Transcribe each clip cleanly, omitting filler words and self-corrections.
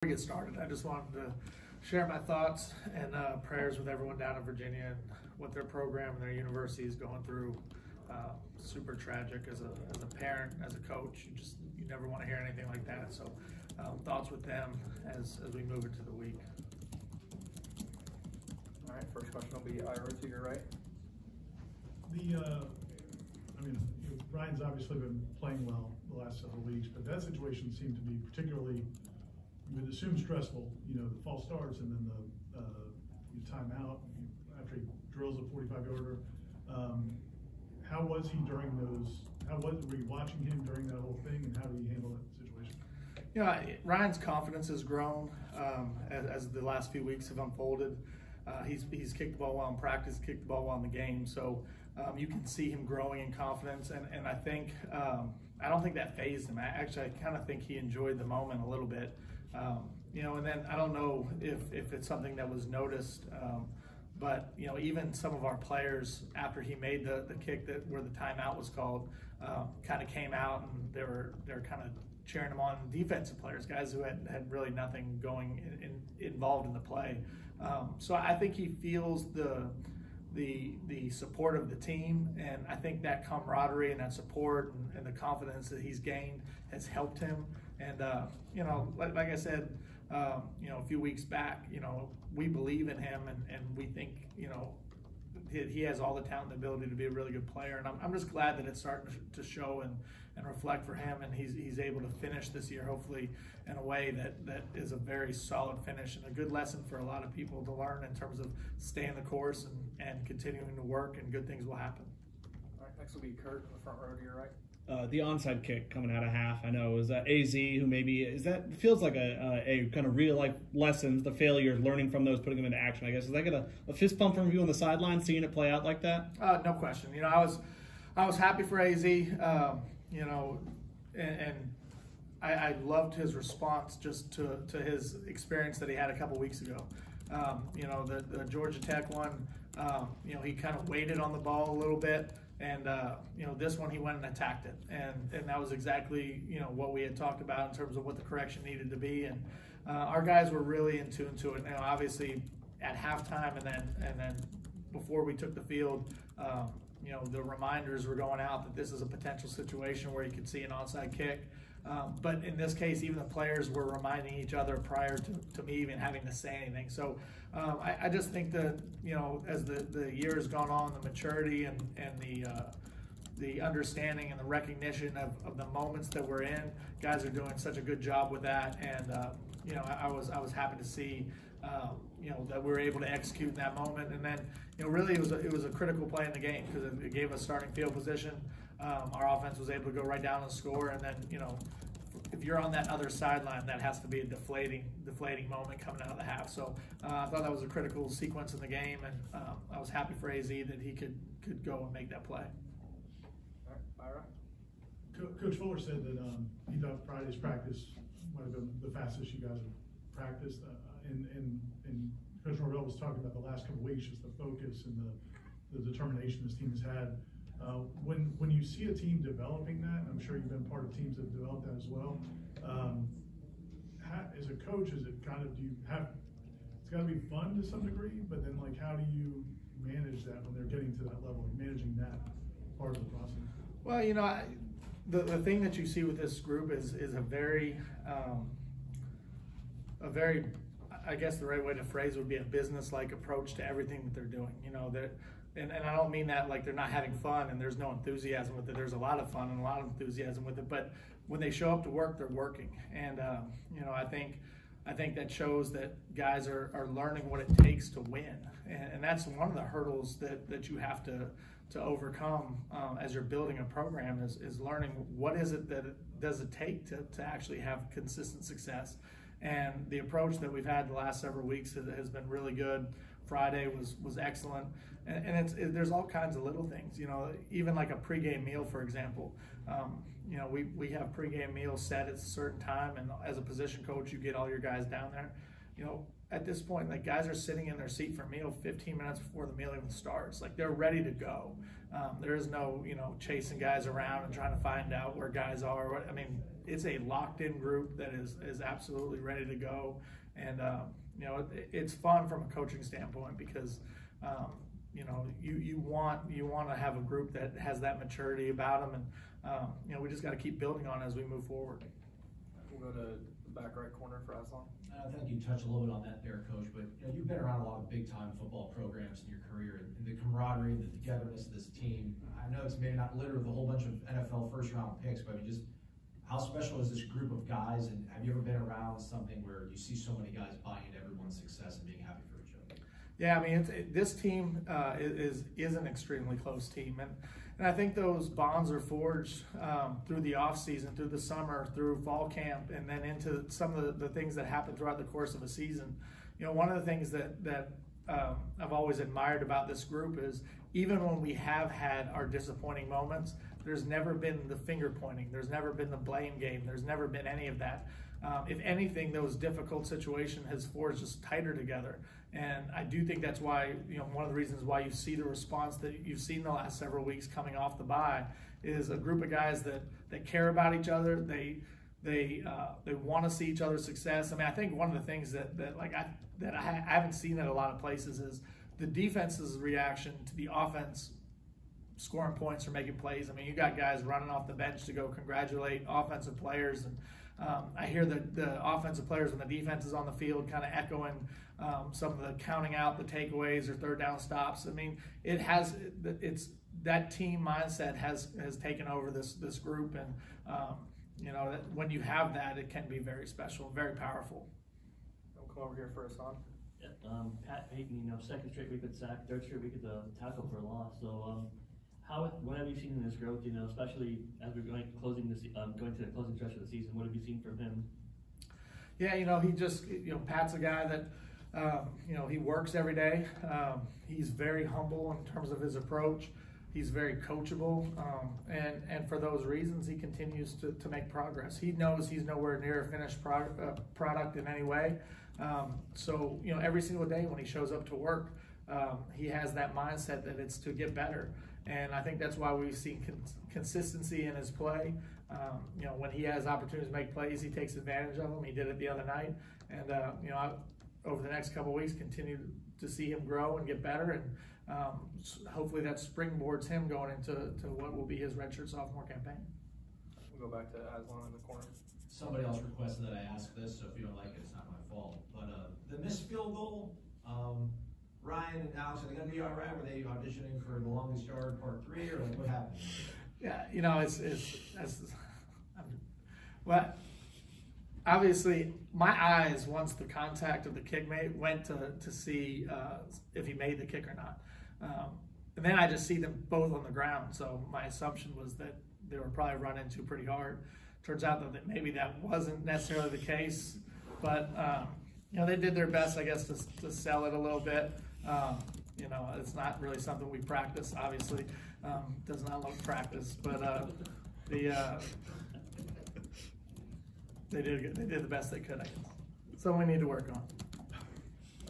We get started, I just wanted to share my thoughts and prayers with everyone down in Virginia and what their program and their university is going through. Super tragic as a parent, as a coach. You never want to hear anything like that. So thoughts with them as we move into the week. All right, first question will be Ira to your right. Ryan's obviously been playing well the last several weeks, but that situation seemed to be particularly, you would assume, stressful. The false starts and then the timeout after he drills a 45-yarder. How was he during those? Were you watching him during that whole thing, and how did he handle that situation? Ryan's confidence has grown as the last few weeks have unfolded. He's kicked the ball well in practice, kicked the ball well in the game. So you can see him growing in confidence, and I think I don't think that fazed him. I kind of think he enjoyed the moment a little bit. And then I don't know if it's something that was noticed, but even some of our players, after he made the kick where the timeout was called, kind of came out and they were kind of cheering him on. Defensive players, guys who had really nothing involved in the play. So I think he feels the support of the team, and I think that camaraderie and that support and the confidence that he's gained has helped him. And like I said, a few weeks back, we believe in him, and we think he has all the talent and ability to be a really good player. And I'm just glad that it's starting to show and reflect for him, and he's able to finish this year hopefully in a way that is a very solid finish and a good lesson for a lot of people to learn in terms of staying the course and continuing to work, and good things will happen. All right, next will be Kurt in the front row to your right. The onside kick coming out of half, I know, is that AZ, who feels like a kind of real life lessons, the failures, learning from those, putting them into action, I guess. Is that get a fist pump from you on the sideline, seeing it play out like that? No question. I was happy for AZ, and I loved his response just to his experience that he had a couple weeks ago. The Georgia Tech one, he kind of waited on the ball a little bit. And this one he went and attacked it, and that was exactly what we had talked about in terms of what the correction needed to be. And our guys were really in tune to it. Obviously at halftime and then before we took the field, the reminders were going out that this is a potential situation where you could see an onside kick. But in this case, even the players were reminding each other prior to me even having to say anything. So I just think that, as the year has gone on, the maturity and the understanding and the recognition of the moments that we're in, guys are doing such a good job with that. And, I was happy to see, that we were able to execute in that moment. And then, really it was a critical play in the game because it gave us starting field position. Our offense was able to go right down and score, and then if you're on that other sideline, that has to be a deflating moment coming out of the half. So I thought that was a critical sequence in the game, and I was happy for AZ that he could go and make that play. All right, Ira. Coach Fuller said that he thought Friday's practice might have been the fastest you guys have practiced, and Coach Norvell was talking about the last couple of weeks, just the focus and the determination this team has had. When you see a team developing that, and I'm sure you've been part of teams that have developed that as well, as a coach, is it kind of, it's got to be fun to some degree, but then how do you manage that when they're getting to that level, managing that part of the process? Well, the thing that you see with this group is a very, I guess the right way to phrase it would be a business-like approach to everything that they're doing. And I don't mean that like they're not having fun and there's no enthusiasm with it. There's a lot of fun and a lot of enthusiasm with it. But when they show up to work, they're working. And I think that shows that guys are learning what it takes to win. And that's one of the hurdles that you have to overcome as you're building a program is learning what is it that does it take to actually have consistent success. And the approach that we've had the last several weeks has been really good. Friday was excellent, and there's all kinds of little things, even like a pregame meal, for example. We have pregame meals set at a certain time, and as a position coach, you get all your guys down there. at this point, like, guys are sitting in their seat for meal 15 minutes before the meal even starts. Like, they're ready to go. There is no, chasing guys around and trying to find out where guys are. I mean, it's a locked-in group that is absolutely ready to go. And, it's fun from a coaching standpoint because, you want to have a group that has that maturity about them. And, we just got to keep building on it as we move forward. We'll go to the back right corner for Aslan. I think you touched a little bit on that there, Coach, but you've been around a lot of big-time football programs in your career, and the camaraderie, the togetherness of this team. I know it's maybe not littered with a whole bunch of NFL first-round picks, but I mean, just how special is this group of guys, and have you ever been around something where you see so many guys buying into everyone's success and being happy for each other? Yeah, I mean, this team is an extremely close team, and I think those bonds are forged through the off season, through the summer, through fall camp, and then into some of the things that happen throughout the course of a season. One of the things that I've always admired about this group is even when we have had our disappointing moments, there's never been the finger pointing, there's never been the blame game, there's never been any of that. If anything, those difficult situations has forged us tighter together. And I do think that's why, one of the reasons why you see the response that you've seen the last several weeks coming off the bye is a group of guys that care about each other. They want to see each other's success. I mean, I think one of the things that I haven't seen at a lot of places is the defense's reaction to the offense scoring points or making plays. I mean, you got guys running off the bench to go congratulate offensive players, and I hear the offensive players when the defense is on the field kind of echoing some of the counting out the takeaways or third down stops. I mean, it's that team mindset has taken over this group, and that when you have that, it can be very special, very powerful. We'll come over here for Hassan. Yeah, Pat Payton, second straight week at sack, third straight week at the tackle for a loss. So, what have you seen in his growth? Especially as we're going to the closing stretch of the season. What have you seen from him? Yeah, he just, Pat's a guy that, he works every day. He's very humble in terms of his approach. He's very coachable, and for those reasons, he continues to make progress. He knows he's nowhere near a finished product in any way. So, every single day when he shows up to work, he has that mindset that it's to get better. And I think that's why we've seen consistency in his play. When he has opportunities to make plays, he takes advantage of them. He did it the other night. And, over the next couple of weeks, continue to see him grow and get better. And hopefully that springboards him going into what will be his redshirt sophomore campaign. We'll go back to Aslan in the corner. Somebody else requested that I ask this, so if you don't like it, it's not my fault. But the missed field goal, Ryan and Alex, are they going to be all right? Were they auditioning for the longest yard part 3, or what happened? Yeah, well, obviously my eyes, once the contact of the kick went to see if he made the kick or not. And then I just see them both on the ground. So my assumption was that they were probably run into pretty hard. Turns out that maybe that wasn't necessarily the case, but they did their best, I guess, to sell it a little bit. It's not really something we practice, obviously. Does not look practice, but they did the best they could, I guess. Something we need to work on.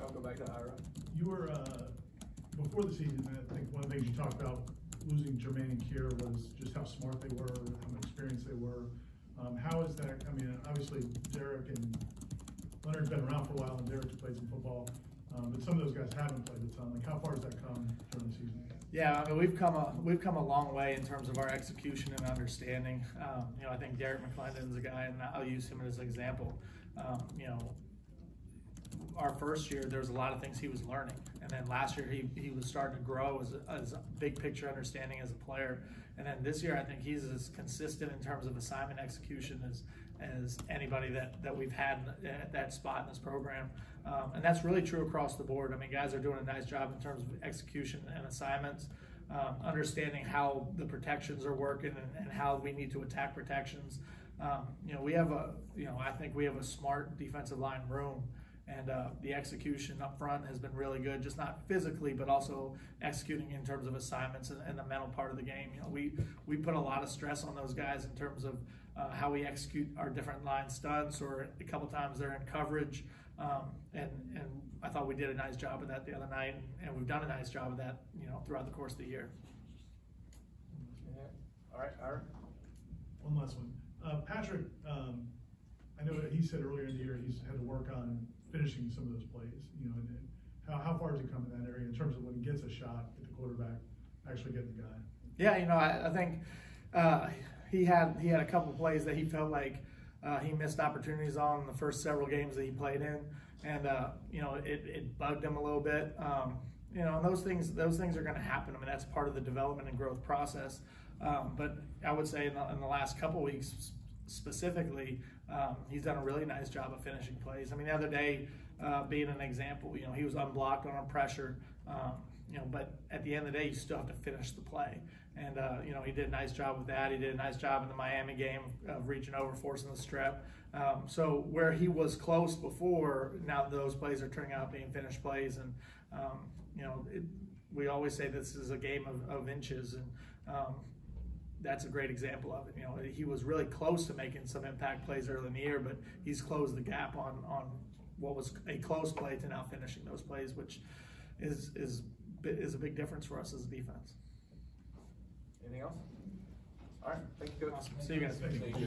I'll go back to Ira. You were, before the season, I think one of the things you talked about losing Jermaine and Kier was just how smart they were, how much experience they were. How is that? I mean, obviously Derek and Leonard's been around for a while, and Derek's played some football, but some of those guys haven't played a ton. Like, how far has that come during the season? Yeah, I mean, we've come a long way in terms of our execution and understanding. I think Derek McClendon is a guy, and I'll use him as an example. Our first year, there was a lot of things he was learning, and then last year he was starting to grow as a big picture understanding as a player, and then this year I think he's as consistent in terms of assignment execution as anybody that we've had at that spot in this program, and that's really true across the board. I mean, guys are doing a nice job in terms of execution and assignments, understanding how the protections are working and how we need to attack protections. We have I think we have a smart defensive line room. And the execution up front has been really good, just not physically, but also executing in terms of assignments and the mental part of the game. We put a lot of stress on those guys in terms of how we execute our different line stunts, or a couple times they're in coverage. And I thought we did a nice job of that the other night, and we've done a nice job of that, throughout the course of the year. Yeah. All right, Ira. One last one. Patrick, I know that he said earlier in the year he's had to work on finishing some of those plays, and how far has he come in that area in terms of when he gets a shot at the quarterback, actually getting the guy? Yeah, I think he had a couple plays that he felt like he missed opportunities on in the first several games that he played in, and it bugged him a little bit. And those things are going to happen. I mean, that's part of the development and growth process. But I would say in the last couple weeks specifically, he's done a really nice job of finishing plays. I mean, the other day, being an example, he was unblocked on pressure, but at the end of the day, you still have to finish the play. And, he did a nice job with that. He did a nice job in the Miami game of reaching over, forcing the strip. So where he was close before, now those plays are turning out being finished plays. And, we always say this is a game of inches. And, that's a great example of it. He was really close to making some impact plays early in the year, but he's closed the gap on what was a close play to now finishing those plays, which is a big difference for us as a defense. Anything else? All right, thank you, Coach. Awesome. See you guys. Thank you.